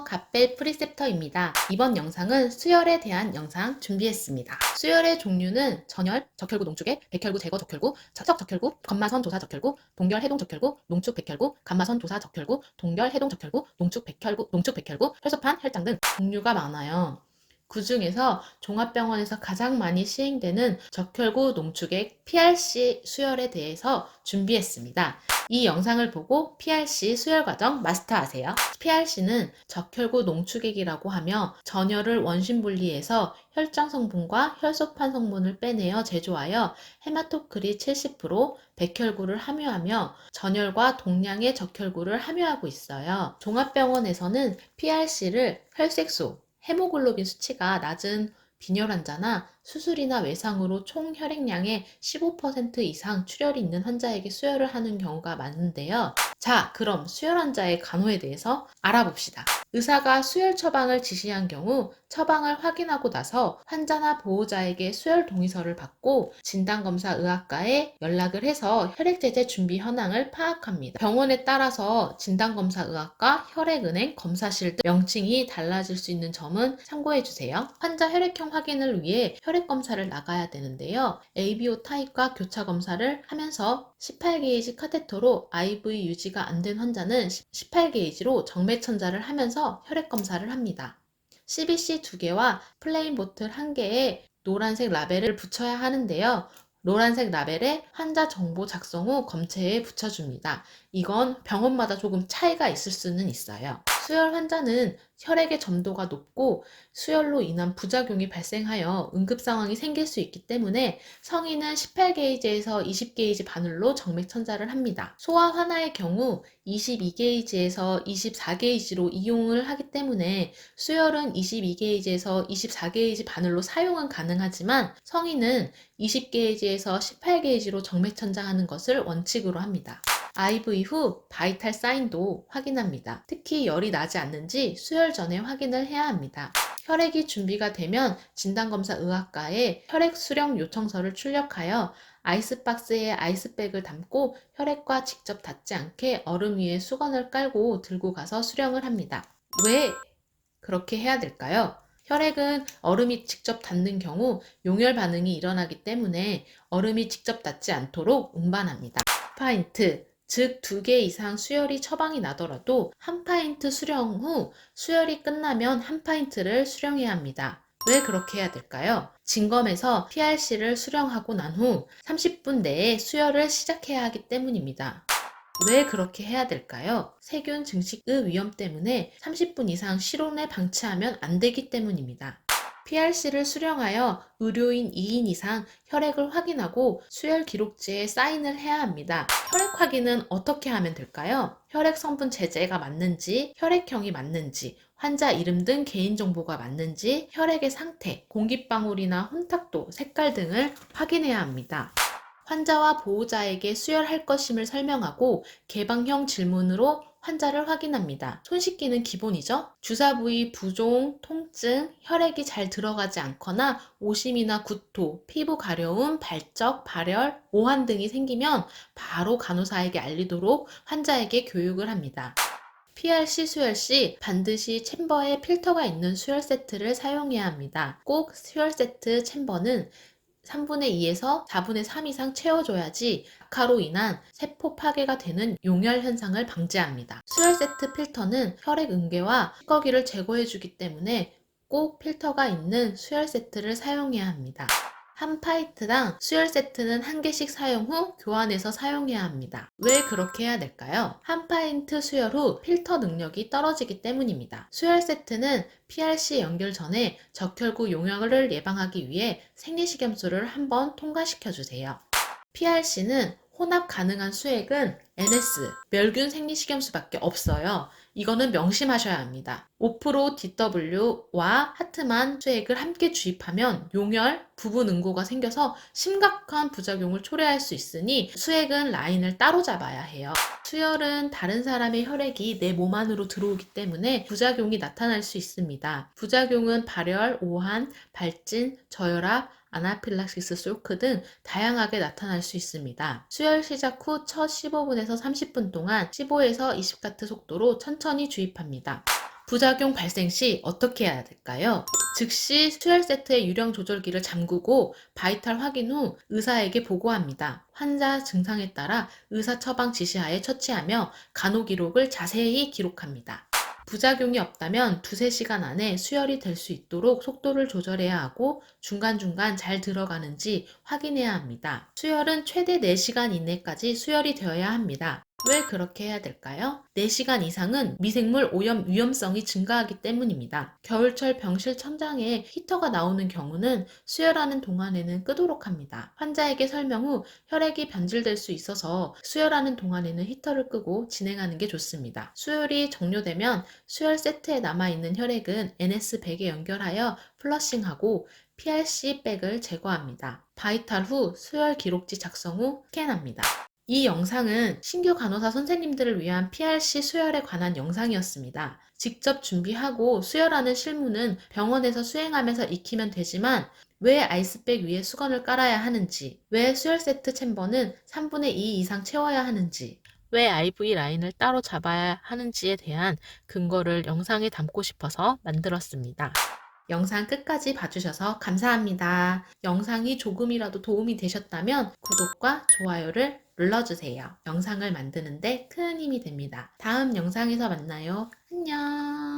안녕하세요. 갓벨 프리셉터입니다. 이번 영상은 수혈에 대한 영상 준비했습니다. 수혈의 종류는 전혈, 적혈구 농축액, 백혈구 제거 적혈구, 척척 적혈구, 건마선 조사 적혈구, 동결 해동 적혈구, 농축 백혈구, 감마선 조사 적혈구, 동결 해동 적혈구, 농축 백혈구, 혈소판, 혈장 등 종류가 많아요. 그 중에서 종합병원에서 가장 많이 시행되는 적혈구 농축액 PRC 수혈에 대해서 준비했습니다. 이 영상을 보고 PRC 수혈 과정 마스터하세요. PRC는 적혈구 농축액이라고 하며 전혈을 원심 분리해서 혈장 성분과 혈소판 성분을 빼내어 제조하여 헤마토크릿 70%, 백혈구를 함유하며 전혈과 동량의 적혈구를 함유하고 있어요. 종합병원에서는 PRC를 혈색소, 헤모글로빈 수치가 낮은 빈혈 환자나 수술이나 외상으로 총 혈액량의 15% 이상 출혈이 있는 환자에게 수혈을 하는 경우가 많은데요. 자, 그럼 수혈 환자의 간호에 대해서 알아봅시다. 의사가 수혈 처방을 지시한 경우 처방을 확인하고 나서 환자나 보호자에게 수혈 동의서를 받고 진단검사의학과에 연락을 해서 혈액제제 준비 현황을 파악합니다. 병원에 따라서 진단검사의학과, 혈액은행, 검사실 등 명칭이 달라질 수 있는 점은 참고해 주세요. 환자 혈액형 확인을 위해 혈액검사를 나가야 되는데요. ABO 타입과 교차 검사를 하면서 18게이지 카테터로 IV 유지가 안 된 환자는 18게이지로 정맥천자를 하면서 혈액검사를 합니다. CBC 2개와 플레인 보틀 1개에 노란색 라벨을 붙여야 하는데요. 노란색 라벨에 환자 정보 작성 후 검체에 붙여줍니다. 이건 병원마다 조금 차이가 있을 수는 있어요. 수혈 환자는 혈액의 점도가 높고 수혈로 인한 부작용이 발생하여 응급 상황이 생길 수 있기 때문에 성인은 18게이지에서 20게이지 바늘로 정맥 천자를 합니다. 소아 환아의 경우 22게이지에서 24게이지로 이용을 하기 때문에 수혈은 22게이지에서 24게이지 바늘로 사용은 가능하지만 성인은 20게이지에서 18게이지로 정맥 천자하는 것을 원칙으로 합니다. IV 후 바이탈 사인도 확인합니다. 특히 열이 나지 않는지 수혈 전에 확인을 해야 합니다. 혈액이 준비가 되면 진단검사 의학과에 혈액 수령 요청서를 출력하여 아이스박스에 아이스백을 담고 혈액과 직접 닿지 않게 얼음 위에 수건을 깔고 들고 가서 수령을 합니다. 왜 그렇게 해야 될까요? 혈액은 얼음이 직접 닿는 경우 용혈 반응이 일어나기 때문에 얼음이 직접 닿지 않도록 운반합니다. 파인트, 즉 2개 이상 수혈이 처방이 나더라도 1파인트 수령 후 수혈이 끝나면 1파인트를 수령해야 합니다. 왜 그렇게 해야 될까요? 진검에서 PRC를 수령하고 난 후 30분 내에 수혈을 시작해야 하기 때문입니다. 왜 그렇게 해야 될까요? 세균 증식의 위험 때문에 30분 이상 실온에 방치하면 안 되기 때문입니다. PRC를 수령하여 의료인 2인 이상 혈액을 확인하고 수혈 기록지에 사인을 해야 합니다. 혈액 확인은 어떻게 하면 될까요? 혈액 성분 제제가 맞는지, 혈액형이 맞는지, 환자 이름 등 개인정보가 맞는지, 혈액의 상태, 공기방울이나 혼탁도, 색깔 등을 확인해야 합니다. 환자와 보호자에게 수혈할 것임을 설명하고 개방형 질문으로 환자를 확인합니다. 손 씻기는 기본이죠. 주사 부위 부종, 통증, 혈액이 잘 들어가지 않거나 오심이나 구토, 피부 가려움, 발적, 발열, 오한 등이 생기면 바로 간호사에게 알리도록 환자에게 교육을 합니다. PRC 수혈 시 반드시 챔버에 필터가 있는 수혈 세트를 사용해야 합니다. 꼭 수혈 세트 챔버는 3분의 2에서 4분의 3 이상 채워줘야지 악화로 인한 세포 파괴가 되는 용혈 현상을 방지합니다. 수혈 세트 필터는 혈액 응괴와 찌꺼기를 제거해주기 때문에 꼭 필터가 있는 수혈 세트를 사용해야 합니다. 한 파이트당 수혈 세트는 1개씩 사용 후 교환해서 사용해야 합니다. 왜 그렇게 해야 될까요? 한 파인트 수혈 후 필터 능력이 떨어지기 때문입니다. 수혈 세트는 PRC 연결 전에 적혈구 용혈을 예방하기 위해 생리식염수를 한번 통과시켜 주세요. PRC는 혼합 가능한 수액은 NS, 멸균 생리식염수밖에 없어요. 이거는 명심하셔야 합니다. 5% DW와 하트만 수액을 함께 주입하면 용혈, 부분 응고가 생겨서 심각한 부작용을 초래할 수 있으니 수액은 라인을 따로 잡아야 해요. 수혈은 다른 사람의 혈액이 내 몸 안으로 들어오기 때문에 부작용이 나타날 수 있습니다. 부작용은 발열, 오한, 발진, 저혈압, 아나필락시스 쇼크 등 다양하게 나타날 수 있습니다. 수혈 시작 후 첫 15분에서 30분 동안 15에서 20가트 속도로 천천히 주입합니다. 부작용 발생 시 어떻게 해야 될까요? 즉시 수혈 세트의 유령 조절기를 잠그고 바이탈 확인 후 의사에게 보고합니다. 환자 증상에 따라 의사 처방 지시하에 처치하며 간호 기록을 자세히 기록합니다. 부작용이 없다면 두세 시간 안에 수혈이 될 수 있도록 속도를 조절해야 하고 중간중간 잘 들어가는지 확인해야 합니다. 수혈은 최대 4시간 이내까지 수혈이 되어야 합니다. 왜 그렇게 해야 될까요? 4시간 이상은 미생물 오염 위험성이 증가하기 때문입니다. 겨울철 병실 천장에 히터가 나오는 경우는 수혈하는 동안에는 끄도록 합니다. 환자에게 설명 후 혈액이 변질될 수 있어서 수혈하는 동안에는 히터를 끄고 진행하는 게 좋습니다. 수혈이 종료되면 수혈 세트에 남아있는 혈액은 NS100에 연결하여 플러싱하고 PRC 백을 제거합니다. 바이탈 후 수혈 기록지 작성 후 스캔합니다. 이 영상은 신규 간호사 선생님들을 위한 PRC 수혈에 관한 영상이었습니다. 직접 준비하고 수혈하는 실무는 병원에서 수행하면서 익히면 되지만 왜 아이스백 위에 수건을 깔아야 하는지, 왜 수혈 세트 챔버는 3분의 2 이상 채워야 하는지, 왜 IV 라인을 따로 잡아야 하는지에 대한 근거를 영상에 담고 싶어서 만들었습니다. 영상 끝까지 봐주셔서 감사합니다. 영상이 조금이라도 도움이 되셨다면 구독과 좋아요를 눌러주세요. 영상을 만드는데 큰 힘이 됩니다. 다음 영상에서 만나요. 안녕.